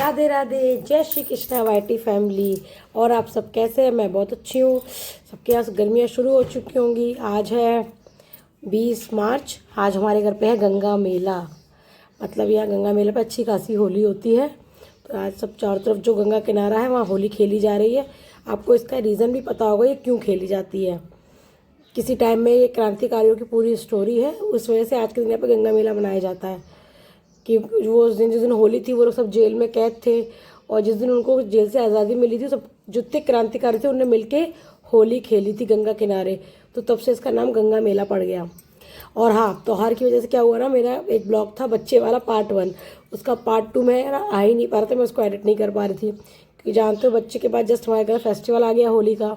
राधे राधे, जय Shri Krishna YT family. और आप सब कैसे हैं? मैं बहुत अच्छी हूँ। सबके यहाँ गर्मियाँ शुरू हो चुकी होंगी। आज है 20 मार्च। आज हमारे घर पे है गंगा मेला। मतलब यहाँ गंगा मेले पे अच्छी खासी होली होती है। तो आज सब चारों तरफ जो गंगा किनारा है वहाँ होली खेली जा रही है। आपको इसका रीज़न भी पता होगा ये क्यों खेली जाती है। किसी टाइम में ये क्रांतिकारियों की पूरी स्टोरी है, उस वजह से आज के दिन पे गंगा मेला मनाया जाता है। कि वो उस दिन जिस दिन होली थी वो लोग सब जेल में कैद थे, और जिस दिन उनको जेल से आज़ादी मिली थी सब जितने क्रांतिकारी थे उन्होंने मिलके होली खेली थी गंगा किनारे। तो तब से इसका नाम गंगा मेला पड़ गया। और हाँ, त्योहार की वजह से क्या हुआ ना, मेरा एक ब्लॉग था बच्चे वाला पार्ट 1, उसका पार्ट 2 में आ ही नहीं पा रहा था। मैं उसको एडिट नहीं कर पा रही थी क्योंकि जानते हो बच्चे के बाद जस्ट हमारे घर फेस्टिवल आ गया होली का।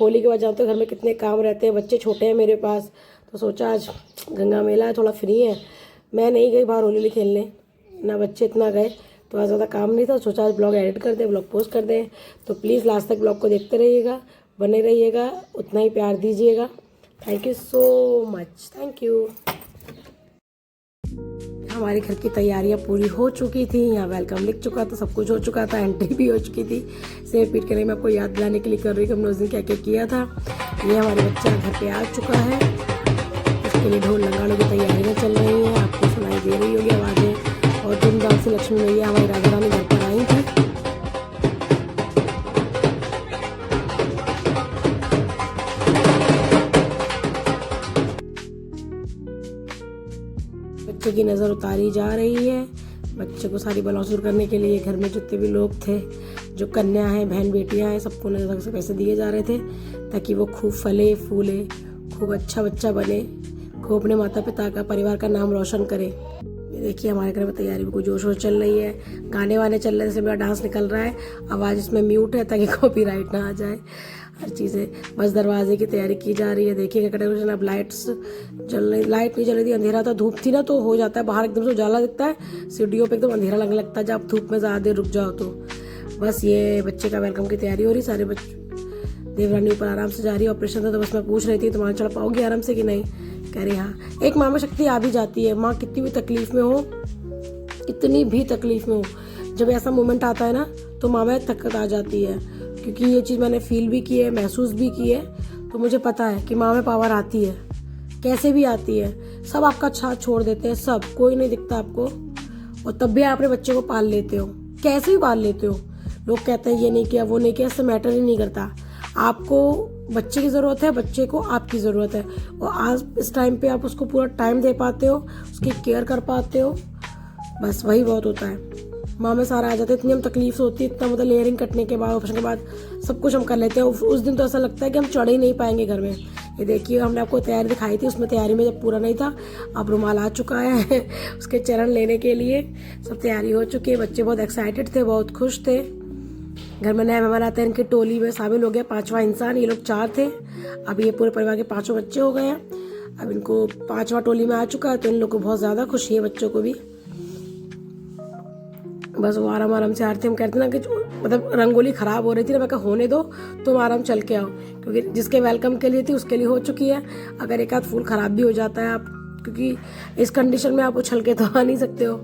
होली के बाद जानते हो घर में कितने काम रहते हैं, बच्चे छोटे हैं मेरे पास। तो सोचा आज गंगा मेला है, थोड़ा फ्री है। मैं नहीं गई बाहर होली खेलने, ना बच्चे इतना गए, तो आज ज़्यादा काम नहीं था। सोचा आज ब्लॉग एडिट कर दें, ब्लॉग पोस्ट कर दें। तो प्लीज़ लास्ट तक ब्लॉग को देखते रहिएगा, बने रहिएगा, उतना ही प्यार दीजिएगा। Thank you so much, thank you. हमारे घर की तैयारियां पूरी हो चुकी थी। यहाँ वेलकम लिख चुका था, सब कुछ हो चुका था, एंट्री भी हो चुकी थी। इसे रिपीट करने में आपको याद दिलाने के लिए कर रही हूँ कि हमने उस दिन क्या क्या किया था। ये हमारे बच्चा घर पे आ चुका है, उसके लिए ढोल नगाड़ों की तैयारियाँ चल रही हैं। आपको सुनाई दे रही होगी आवाज़ें। और धूमधाम से लक्ष्मी मैया हमारी राधा रानी घर पर आई थी। बच्चे की नज़र उतारी जा रही है। बच्चे को सारी बलासुर करने के लिए घर में जितने भी लोग थे, जो कन्या हैं, बहन बेटियां हैं, सबको नजर से पैसे दिए जा रहे थे ताकि वो खूब फले फूले, खूब अच्छा बच्चा बने, खूब अपने माता पिता का, परिवार का नाम रोशन करे। ये देखिए हमारे घर में तैयारी भी कुछ जोश वोश चल रही है। गाने वाने चल रहे हैं, जैसे मेरा डांस निकल रहा है। आवाज़ इसमें म्यूट है ताकि कॉपीराइट ना आ जाए। हर चीज़ें बस दरवाजे की तैयारी की जा रही है। देखिए डेकोरेशन, अब लाइट्स जल रही, लाइट नहीं जल रही थी, अंधेरा था, धूप थी ना, तो हो जाता है बाहर एकदम से उजाला दिखता है, सीढ़ियों पे एकदम अंधेरा लगने लगता है जब आप धूप में ज़्यादा देर रुक जाओ तो। बस ये बच्चे का वेलकम की तैयारी हो रही। सारे बच्चे, देवरानी ऊपर आराम से जा रही है। ऑपरेशन था तो बस मैं पूछ रही थी तुम्हारा चढ़ पाओगी आराम से कि नहीं। कह रही हाँ। एक माँ में शक्ति आ भी जाती है। माँ कितनी भी तकलीफ में हो, इतनी भी तकलीफ में हो, जब ऐसा मोमेंट आता है ना तो माँ में ताकत आ जाती है। क्योंकि ये चीज़ मैंने फील भी की है, महसूस भी की है। तो मुझे पता है कि माँ में पावर आती है, कैसे भी आती है। सब आपका साथ छोड़ देते हैं, सब, कोई नहीं दिखता आपको, और तब भी आप अपने बच्चे को पाल लेते हो, कैसे भी पाल लेते हो। लोग कहते हैं ये नहीं किया, वो नहीं किया, इससे मैटर ही नहीं करता। आपको बच्चे की ज़रूरत है, बच्चे को आपकी ज़रूरत है। और आज इस टाइम पे आप उसको पूरा टाइम दे पाते हो, उसकी केयर कर पाते हो, बस वही बहुत होता है। माँ में सारा आ जाता है। इतनी हम तकलीफ होती है, इतना मतलब लेयरिंग कटने के बाद, ऑपरेशन के बाद सब कुछ हम कर लेते हैं। उस दिन तो ऐसा लगता है कि हम चढ़ ही नहीं पाएंगे घर में। ये देखिए हमने आपको तैयारी दिखाई थी, उसमें तैयारी में जब पूरा नहीं था, अब रुमाल आ चुका है उसके चरण लेने के लिए। सब तैयारी हो चुकी है। बच्चे बहुत एक्साइटेड थे, बहुत खुश थे। घर में नए मेहमान आते हैं, इनकी टोली में शामिल हो गया 5वां इंसान। ये लोग 4 थे, अब ये पूरे परिवार के 5 बच्चे हो गए हैं। अब इनको 5वां टोली में आ चुका है, तो इन लोग को बहुत ज़्यादा खुशी है, बच्चों को भी। बस वो आराम आराम से आ रहे थे। हम कहते ना कि मतलब रंगोली खराब हो रही थी ना, मैं कहा होने दो, तुम आराम चल के आओ, क्योंकि जिसके वेलकम के लिए थी उसके लिए हो चुकी है। अगर एक आध फूल खराब भी हो जाता है, आप, क्योंकि इस कंडीशन में आप उछल के तो आ नहीं सकते हो,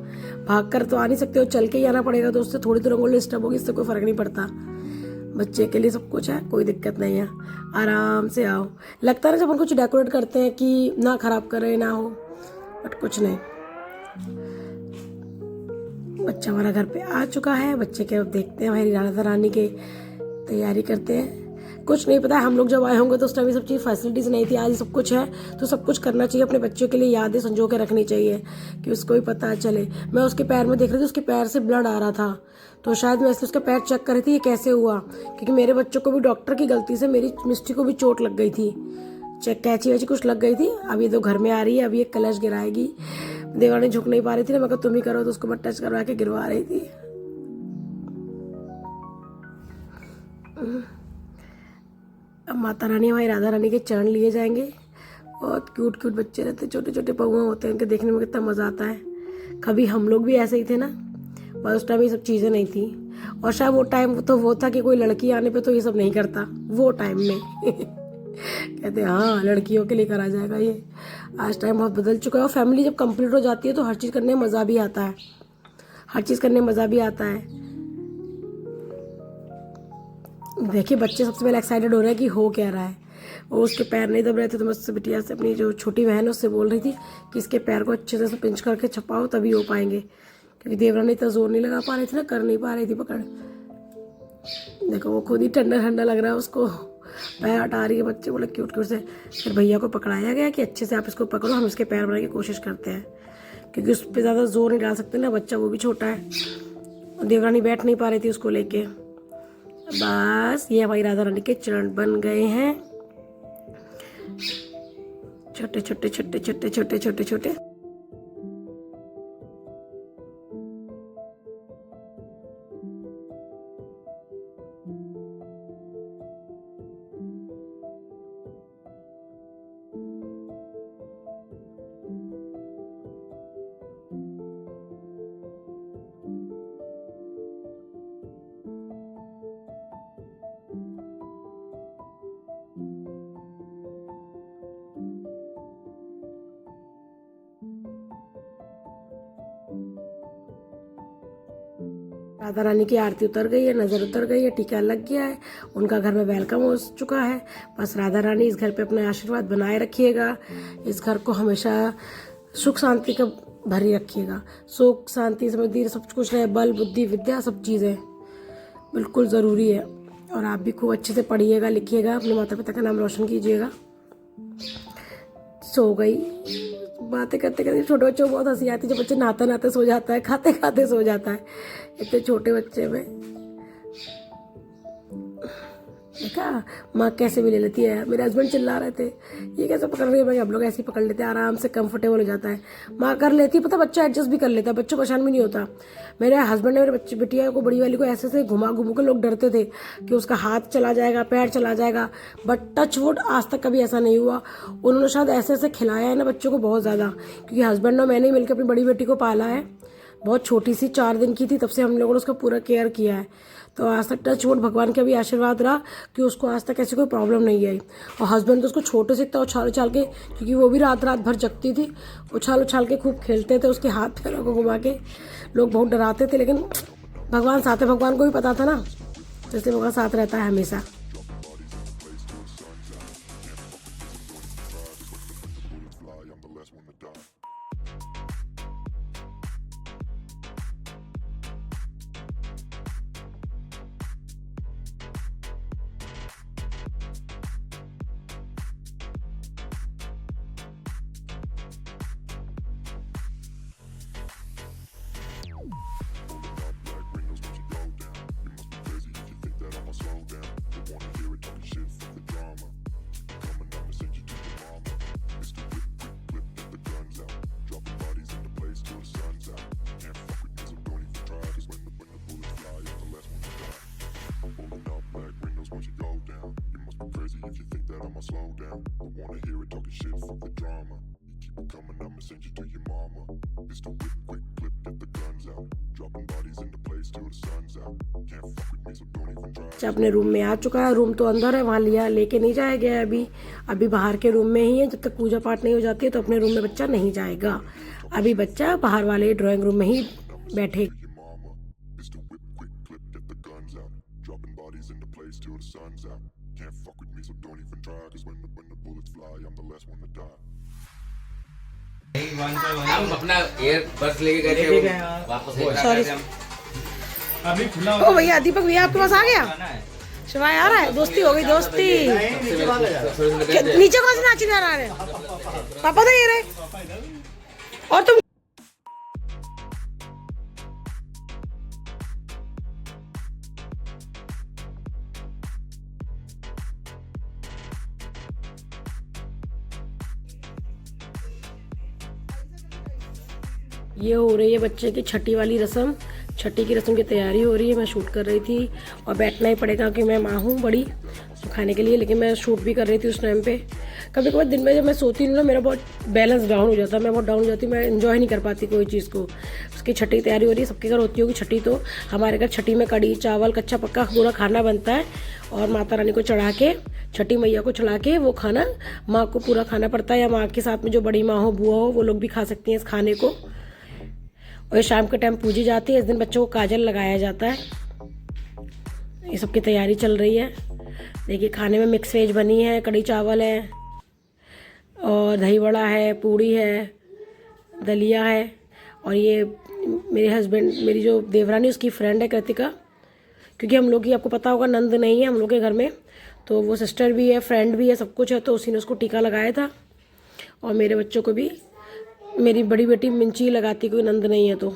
भाग कर तो आ नहीं सकते हो, चल के ही आना पड़ेगा। तो उससे थोड़ी तो रंगोली डिस्टर्ब होगी, इससे कोई फर्क नहीं पड़ता। बच्चे के लिए सब कुछ है, कोई दिक्कत नहीं है, आराम से आओ। लगता है जब हम कुछ डेकोरेट करते हैं कि ना खराब करे ना हो, बट कुछ नहीं। बच्चा हमारा घर पे आ चुका है। बच्चे के अब देखते हैं हमारी राधा रानी के तैयारी करते हैं। कुछ नहीं पता है, हम लोग जब आए होंगे तो उस टाइम ये सब चीज़ फैसिलिटीज़ नहीं थी। आज सब कुछ है तो सब कुछ करना चाहिए, अपने बच्चों के लिए यादें संजो के रखनी चाहिए कि उसको भी पता चले। मैं उसके पैर में देख रही थी, उसके पैर से ब्लड आ रहा था, तो शायद मैं इसलिए उसका पैर चेक कर रही थी ये कैसे हुआ। क्योंकि मेरे बच्चों को भी डॉक्टर की गलती से, मेरी मिस्टी को भी चोट लग गई थी, कैंची वैची कुछ लग गई थी। अब ये तो घर में आ रही है, अब ये कलश गिराएगी। देवानी झुक नहीं पा रही थी ना, मैं कहा तुम ही करो, तो उसको मैं टच करवा के गिरवा रही थी। अब माता रानी हमारी राधा रानी के चरण लिए जाएंगे। बहुत क्यूट क्यूट बच्चे रहते, छोटे छोटे पौआ होते हैं, उनके देखने में कितना मज़ा आता है। कभी हम लोग भी ऐसे ही थे ना, बस उस टाइम ये सब चीज़ें नहीं थी। और शायद वो टाइम तो वो था कि कोई लड़की आने पे तो ये सब नहीं करता वो टाइम में कहते हैं हाँ लड़कियों के लिए करा जाएगा ये। आज टाइम बहुत बदल चुका है, और फैमिली जब कंप्लीट हो जाती है तो हर चीज़ करने में मज़ा भी आता है, हर चीज़ करने में मज़ा भी आता है। देखिए बच्चे सबसे पहले एक्साइटेड हो रहे हैं कि हो क्या रहा है। वो उसके पैर नहीं दब रहे थे तो मैं उससे बिटिया से, अपनी जो छोटी बहन है उससे बोल रही थी कि इसके पैर को अच्छे से पिंच करके छपाओ तभी हो पाएंगे, क्योंकि देवरानी इतना जोर नहीं लगा पा रही थी ना, कर नहीं पा रही थी पकड़। देखो वो खुद ही ठंडा ठंडा लग रहा है उसको, पैर हटा रही है। बच्चे बोले क्यूट क्यूट से। फिर भैया को पकड़ाया गया कि अच्छे से आप इसको पकड़ो, हम इसके पैर बनाने की कोशिश करते हैं, क्योंकि उस पर ज़्यादा जोर नहीं डाल सकते ना, बच्चा वो भी छोटा है। देवरानी बैठ नहीं पा रही थी उसको लेके। बस ये हमारी राधा रानी के चरण बन गए हैं, छोटे छोटे छोटे छोटे छोटे छोटे छोटे। राधा रानी की आरती उतर गई है, नज़र उतर गई है, टीका लग गया है, उनका घर में वेलकम हो चुका है। बस राधा रानी इस घर पे अपना आशीर्वाद बनाए रखिएगा, इस घर को हमेशा सुख शांति का भरी रखिएगा। सुख शांति समृद्धि सब कुछ रहे, बल बुद्धि विद्या सब चीज़ें बिल्कुल ज़रूरी है। और आप भी खूब अच्छे से पढ़िएगा लिखिएगा, अपने माता पिता का नाम रोशन कीजिएगा। सो गई, बातें करते करते छोटे बच्चों को बहुत हंसी आती है जब बच्चे नहाते नहाते सो जाता है, खाते खाते सो जाता है, इतने छोटे बच्चे में। देखा माँ कैसे भी ले लेती है। मेरे हस्बैंड चिल्ला रहे थे ये कैसे पकड़ रही है भाई, हम लोग ऐसे ही पकड़ लेते हैं, आराम से कंफर्टेबल हो जाता है। माँ कर लेती है, पता बच्चा एडजस्ट भी कर लेता है, बच्चों परेशान भी नहीं होता। मेरे हस्बैंड ने मेरे बच्चे बिटिया को, बड़ी वाली को ऐसे से घुमा घुमा के लोग डरते थे कि उसका हाथ चला जाएगा, पैर चला जाएगा, बट टच वुड आज तक कभी ऐसा नहीं हुआ। उन्होंने शायद ऐसे ऐसे खिलाया है ना बच्चों को बहुत ज़्यादा, क्योंकि हस्बैंड और मैंने मिलकर अपनी बड़ी बेटी को पाला है। बहुत छोटी सी 4 दिन की थी तब से हम लोगों ने उसका पूरा केयर किया है, तो आज तक टच वुड भगवान का भी आशीर्वाद रहा कि उसको आज तक ऐसी कोई प्रॉब्लम नहीं आई। और हस्बैंड तो उसको छोटे से इतना उछाल उछाल के, क्योंकि वो भी रात रात भर जगती थी, उछाल उछाल के खूब खेलते थे उसके हाथ पैरों को घुमा के। लोग बहुत डराते थे, लेकिन भगवान साथ है, भगवान को भी पता था ना, तो इसलिए भगवान साथ रहता है हमेशा। Slow down, don't wanna hear it talking shit, fuck the drama. You keep it coming, I'ma send you to your mama. Pistol whip, quick clip, get the guns out. Dropping bodies in the place till the sun's out. Can't fuck with me, so don't even try. बच्चा अपने room में आ चुका है, room तो अंदर है, वहाँ लेके नहीं जाया गया है अभी बाहर के रूम में ही है। जब तक पूजा पाठ नहीं हो जाती है तो अपने रूम में बच्चा नहीं जाएगा। अभी बच्चा बाहर वाले ड्राइंग रूम में ही बैठे। Can't fuck with me, so don't even try. Cause when the bullets fly, I'm the last one to die. हम अपना एयर बस लेके गए थे, वापस सॉरी अभी खुला ओ भैया, दीपक भैया आपके पास आ गया, शिवाय आ रहा है, दोस्ती हो गई दोस्ती। नीचे कौन से नाची जा रहा है? पापा तो ये रहे, और तुम ये हो रही है बच्चे की छठी वाली रस्म। छठी की रस्म की तैयारी हो रही है, मैं शूट कर रही थी और बैठना ही पड़ेगा क्योंकि मैं माँ हूँ बड़ी खाने के लिए, लेकिन मैं शूट भी कर रही थी उस टाइम पे। कभी कभी दिन में जब मैं सोती हूँ ना, मेरा बहुत बैलेंस डाउन हो जाता है, मैं बहुत डाउन हो जाती हूँ, मैं इन्जॉय नहीं कर पाती कोई चीज़ को। उसकी छठी की तैयारी हो रही है, सबके घर होती होगी छठी, तो हमारे घर छठी में कड़ी चावल कच्चा पक्का पूरा खाना बनता है और माता रानी को चढ़ा के, छठी मैया को चढ़ा के वो खाना माँ को पूरा खाना पड़ता है, या माँ के साथ में जो बड़ी माँ हो बुआ हो वो लोग भी खा सकती हैं इस खाने को। और शाम के टाइम पूजी जाती है, इस दिन बच्चों को काजल लगाया जाता है। ये सबकी तैयारी चल रही है। देखिए खाने में मिक्स वेज बनी है, कढ़ी चावल है और दही वड़ा है, पूड़ी है, दलिया है। और ये मेरे हस्बैंड, मेरी जो देवरानी उसकी फ्रेंड है कृतिका, क्योंकि हम लोग की आपको पता होगा नंद नहीं है हम लोग के घर में, तो वो सिस्टर भी है, फ्रेंड भी है, सब कुछ है। तो उसी ने उसको टीका लगाया था और मेरे बच्चों को भी। मेरी बड़ी बेटी मिंची लगाती, कोई नंद नहीं है तो।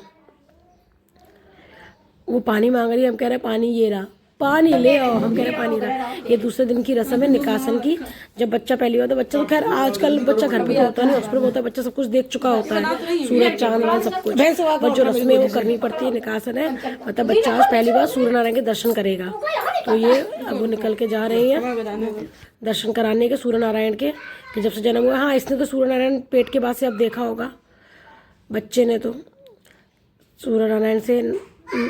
वो पानी मांग रही है, हम कह रहे हैं पानी ये रहा, पानी ले आओ, हम कह रहे हैं पानी रहा। ये दूसरे दिन की रस्म है निकासन की। जब बच्चा पहली बार, तो बच्चा तो खैर आजकल बच्चा घर पे तो होता नहीं, हॉस्पिटल होता है, बच्चा सब कुछ देख चुका होता है, सूरज चांद वान सब कुछ। बट जो रस्में वो करनी पड़ती है, निकासन है, मतलब बच्चा आज पहली बार सूर्य नारायण के दर्शन करेगा। तो ये अब वो निकल के जा रही है दर्शन कराने के सूर्य नारायण के, कि जब से जन्म हुआ। हाँ, इसने तो सूर्य नारायण पेट के बाद से अब देखा होगा बच्चे ने, तो सूर्य नारायण से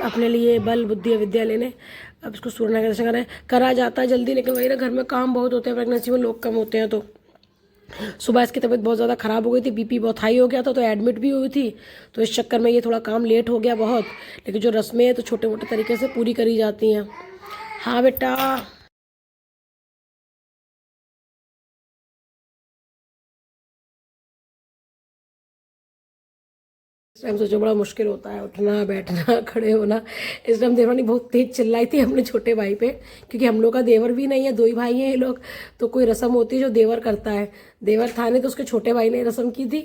अपने लिए बल बुद्धि विद्या लेने अब इसको सूर्य नारायण का दर्शन करा जाता है जल्दी। लेकिन वही ना, घर में काम बहुत होते हैं, प्रेगनेंसी में लोग कम होते हैं। तो सुबह इसकी तबीयत बहुत ज़्यादा ख़राब हो गई थी, बीपी बहुत हाई हो गया था, तो एडमिट भी हुई थी। तो इस चक्कर में ये थोड़ा काम लेट हो गया बहुत। लेकिन जो रस्में हैं तो छोटे मोटे तरीके से पूरी करी जाती हैं। हाँ बेटा, इस टाइम सोचो बड़ा मुश्किल होता है उठना बैठना खड़े होना। इस टाइम देवरानी बहुत तेज चिल्लाई थी अपने छोटे भाई पे, क्योंकि हम लोग का देवर भी नहीं है, 2 ही भाई हैं ये लोग। तो कोई रस्म होती है जो देवर करता है, देवर था नहीं तो उसके छोटे भाई ने रस्म की थी,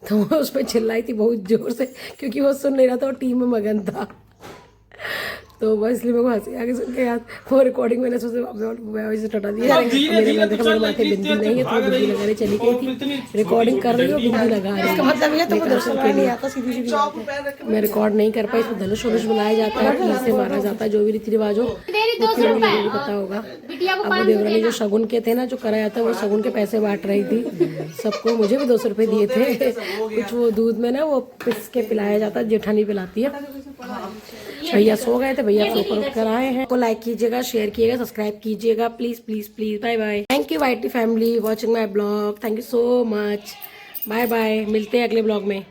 तो वो उस पर चिल्लाई थी बहुत जोर से, क्योंकि वो सुन नहीं रहा था, वो टीम में मगन था। तो बस इसलिए मेरे को हंसी आगे सुन के याद, वो रिकॉर्डिंग मैंने सोचा टटा दिया। मेरे देखा मेरे माथे बिंदी नहीं है, तो बिंदी लगाने चली गई थी, रिकॉर्डिंग कर रही हूँ बिंदी लगा रही है, मतलब ये तो दर्शन के लिए मैं रिकॉर्ड नहीं कर पाई। इसमें धनुष वनुष बनाया जाता है, तीर से मारा जाता है, जो भी रीति रिवाज हो पता होगा। अब वो देवरानी जो शगुन के थे ना, जो कराया था, वो शगुन के पैसे बांट रही थी सबको। मुझे भी 200 रुपये दिए थे कुछ। वो दूध में ना वो पिस के पिलाया जाता है, जेठानी पिलाती है। भैया सो गए थे, भैया सोकर उठ कर आए हैं। को लाइक कीजिएगा, शेयर कीजिएगा, सब्सक्राइब कीजिएगा, please please please. Bye bye. Thank you YT family watching my blog. Thank you so much. Bye bye, मिलते हैं अगले ब्लॉग में।